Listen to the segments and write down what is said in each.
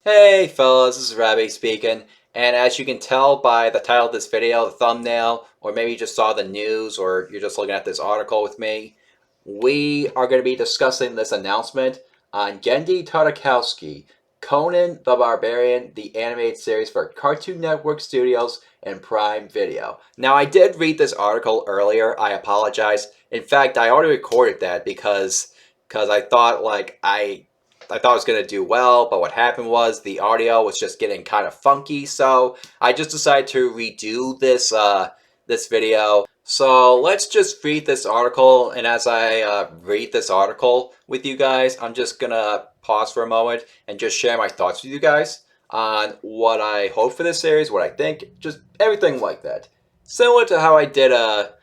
Hey fellas, this is Rabbi speaking, and as you can tell by the title of this video, the thumbnail, or maybe you just saw the news, or you're just looking at this article with me, we are going to be discussing this announcement on Genndy Tartakovsky, Conan the Barbarian, the animated series for Cartoon Network Studios and Prime Video. Now, I did read this article earlier. I apologize. In fact, I already recorded that because I thought I thought it was going to do well, but what happened was the audio was just getting kind of funky, so I just decided to redo this video. So let's just read this article, and as I read this article with you guys, I'm just going to pause for a moment and just share my thoughts with you guys on what I hope for this series, what I think, just everything like that. Similar to how I did a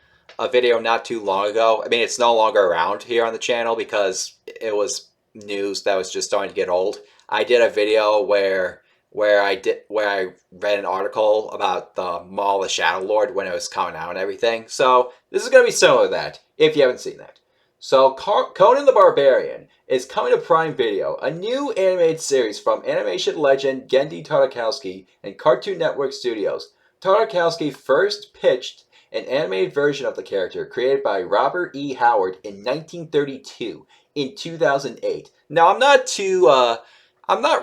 video not too long ago. I mean, it's no longer around here on the channel because it was news that was just starting to get old. I did a video where I read an article about the Mall of Shadow Lord when it was coming out and everything. So this is gonna be similar to that if you haven't seen that. So Conan the Barbarian is coming to Prime Video, a new animated series from animation legend Genndy Tartakovsky and Cartoon Network Studios. Tartakovsky first pitched an animated version of the character created by Robert E. Howard in 1932 in 2008. Now, I'm not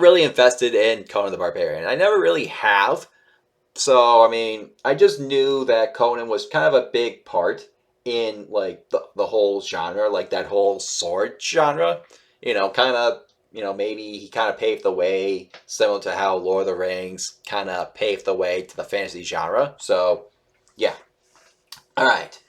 really invested in Conan the Barbarian. I never really have. So, I mean, I just knew that Conan was kind of a big part in, like, the whole genre, like that whole sword genre. Maybe he kind of paved the way, similar to how Lord of the Rings kind of paved the way to the fantasy genre. So, yeah. Alright.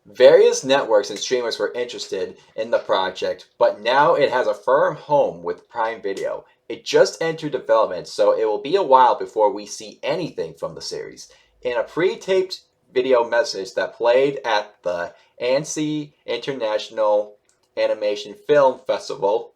Various networks and streamers were interested in the project, but now it has a firm home with Prime Video. It just entered development, so it will be a while before we see anything from the series. In a pre-taped video message that played at the Annecy International Animation Film Festival,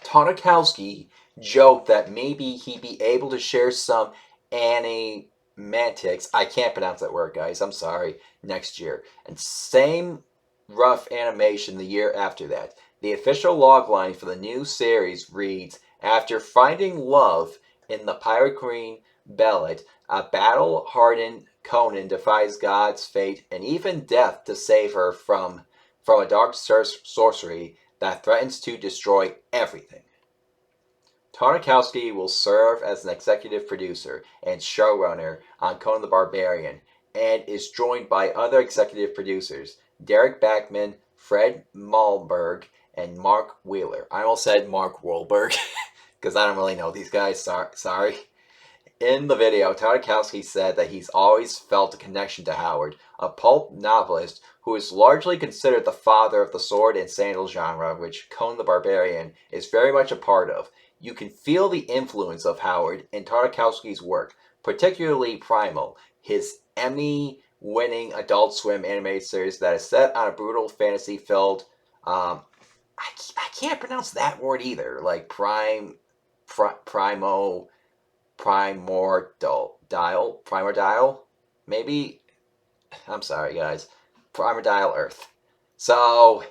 Tartakovsky joked that maybe he'd be able to share some animatics. I can't pronounce that word, guys. I'm sorry. Next year. And same rough animation the year after that. The official logline for the new series reads, after finding love in the Pirate Queen Bellet, a battle-hardened Conan defies God's fate and even death to save her from a dark sorcery that threatens to destroy everything. Tartakovsky will serve as an executive producer and showrunner on Conan the Barbarian and is joined by other executive producers, Derek Bachman, Fred Malmberg, and Mark Wheeler. I almost said Mark Wahlberg because I don't really know these guys. Sorry. In the video, Tartakovsky said that he's always felt a connection to Howard, a pulp novelist who is largely considered the father of the sword and sandal genre, which Conan the Barbarian is very much a part of. You can feel the influence of Howard in Tartakovsky's work, particularly Primal, his Emmy-winning Adult Swim animated series that is set on a brutal fantasy-filled, I can't pronounce that word either, like Primordial, maybe? I'm sorry, guys. Primordial Earth. So,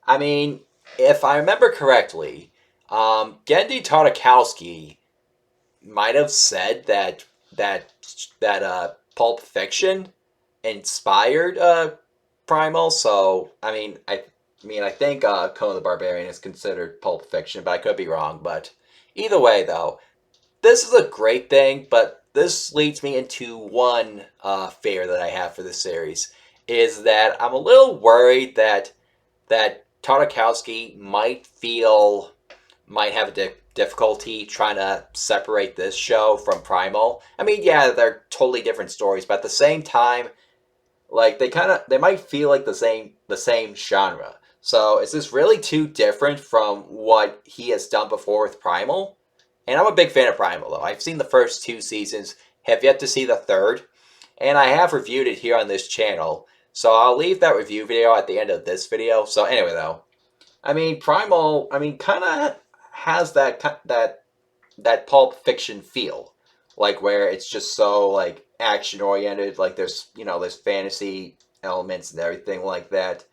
I mean, if I remember correctly, Genndy Tartakovsky might have said that Pulp Fiction inspired Primal. So I think Conan the Barbarian is considered Pulp Fiction, but I could be wrong. But either way, though, this is a great thing. But this leads me into one fear that I have for this series is that I'm a little worried that Tartakovsky might have a difficulty trying to separate this show from Primal. I mean, yeah, they're totally different stories, but at the same time, like they might feel like the same genre. So is this really too different from what he has done before with Primal? And I'm a big fan of Primal though. I've seen the first two seasons, have yet to see the third, and I have reviewed it here on this channel. So I'll leave that review video at the end of this video. So anyway though, I mean Primal, kind of has that Pulp Fiction feel, like where it's just so like action oriented, like there's fantasy elements and everything like that,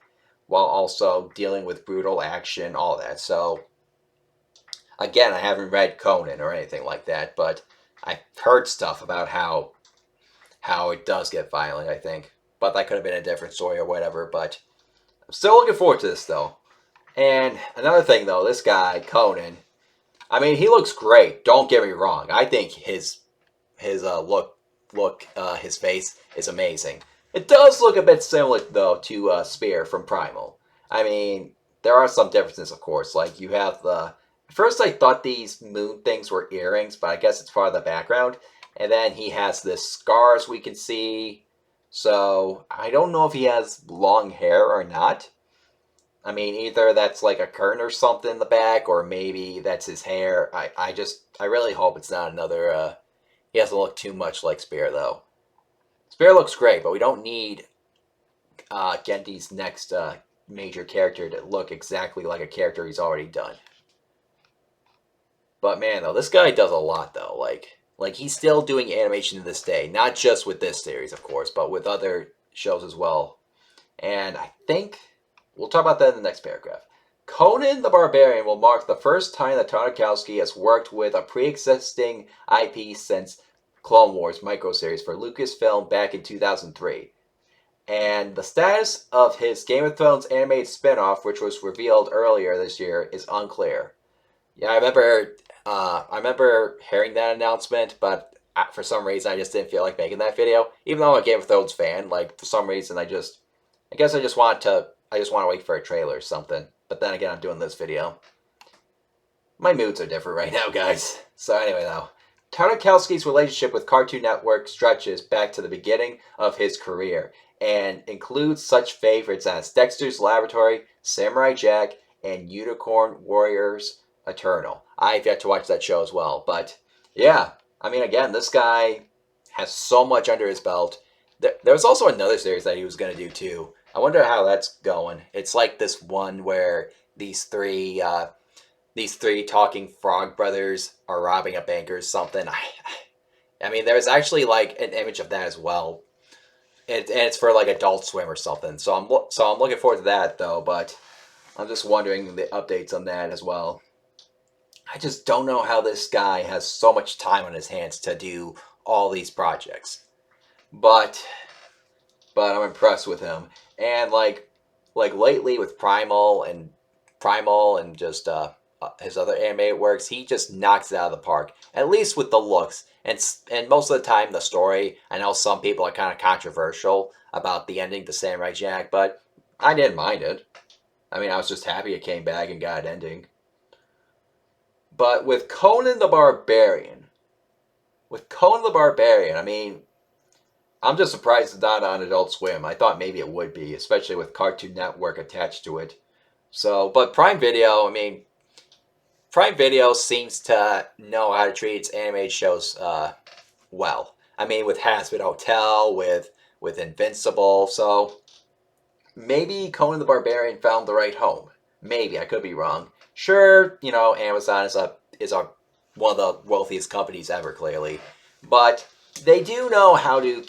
while also dealing with brutal action, all that. So Again, I haven't read Conan or anything like that, but I've heard stuff about how it does get violent, I think. But that could have been a different story or whatever. But I'm still looking forward to this, though. And another thing, though, this guy, Conan, I mean, he looks great. Don't get me wrong. I think his his face is amazing. It does look a bit similar, though, to Spear from Primal. I mean, there are some differences, of course. Like, you have the... At first, I thought these moon things were earrings, but I guess it's part of the background. And then he has this scars we can see. So, I don't know if he has long hair or not. I mean, either that's like a curtain or something in the back, or maybe that's his hair. I really hope it's not another, he doesn't look too much like Spear, though. Spear looks great, but we don't need Genndy's next major character to look exactly like a character he's already done. But man, though, this guy does a lot, though. Like he's still doing animation to this day, not just with this series, of course, but with other shows as well. And I think we'll talk about that in the next paragraph. Conan the Barbarian will mark the first time that Tartakovsky has worked with a pre-existing IP since Clone Wars microseries for Lucasfilm back in 2003. And the status of his Game of Thrones animated spin-off, which was revealed earlier this year, is unclear. Yeah, I remember hearing that announcement, but for some reason I just didn't feel like making that video. Even though I'm a Game of Thrones fan, like for some reason I guess I just want to wait for a trailer or something. But then again, I'm doing this video. My moods are different right now, guys. So anyway, though, Tartakovsky's relationship with Cartoon Network stretches back to the beginning of his career and includes such favorites as Dexter's Laboratory, Samurai Jack, and Unicorn Warriors Eternal. I've yet to watch that show as well, but yeah, I mean, again, this guy has so much under his belt. There was also another series that he was going to do too. I wonder how that's going. It's like this one where these three talking frog brothers are robbing a bank or something. I mean, there's actually like an image of that as well. And it's for like Adult Swim or something. So I'm looking forward to that though. But I'm just wondering the updates on that as well. I just don't know how this guy has so much time on his hands to do all these projects. But I'm impressed with him. And like lately with Primal and just his other anime works, he just knocks it out of the park. At least with the looks. And most of the time the story, I know some people are kind of controversial about the ending to Samurai Jack, but I didn't mind it. I mean, I was just happy it came back and got an ending. But with Conan the Barbarian, I mean, I'm just surprised it's not on Adult Swim. I thought maybe it would be, especially with Cartoon Network attached to it. So, but Prime Video, I mean, Prime Video seems to know how to treat its animated shows well. I mean, with Hazbin Hotel, with Invincible, so maybe Conan the Barbarian found the right home. Maybe, I could be wrong. Sure, you know, Amazon is one of the wealthiest companies ever, clearly, but they do know how to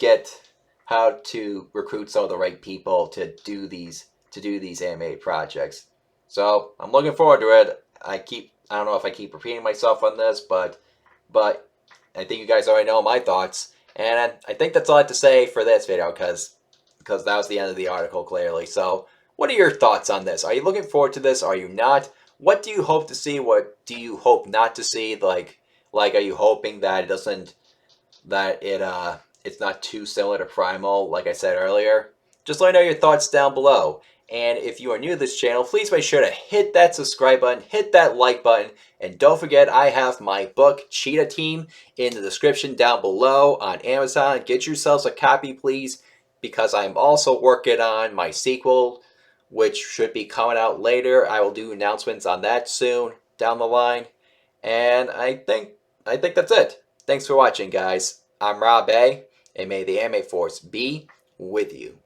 recruit some of the right people to do these animated projects. So I'm looking forward to it. I don't know if I keep repeating myself on this, but I think you guys already know my thoughts, and I think that's all I have to say for this video because that was the end of the article, clearly. So what are your thoughts on this? Are you looking forward to this? Are you not? What do you hope to see? What do you hope not to see? Like are you hoping that it's not too similar to Primal, like I said earlier? Just let me know your thoughts down below. And if you are new to this channel, please make sure to hit that subscribe button, hit that like button, and don't forget I have my book, Cheetah Team, in the description down below on Amazon. Get yourselves a copy, please, because I'm also working on my sequel, which should be coming out later. I will do announcements on that soon down the line. And I think that's it. Thanks for watching, guys. I'm Rob A, and may the Anime Force be with you.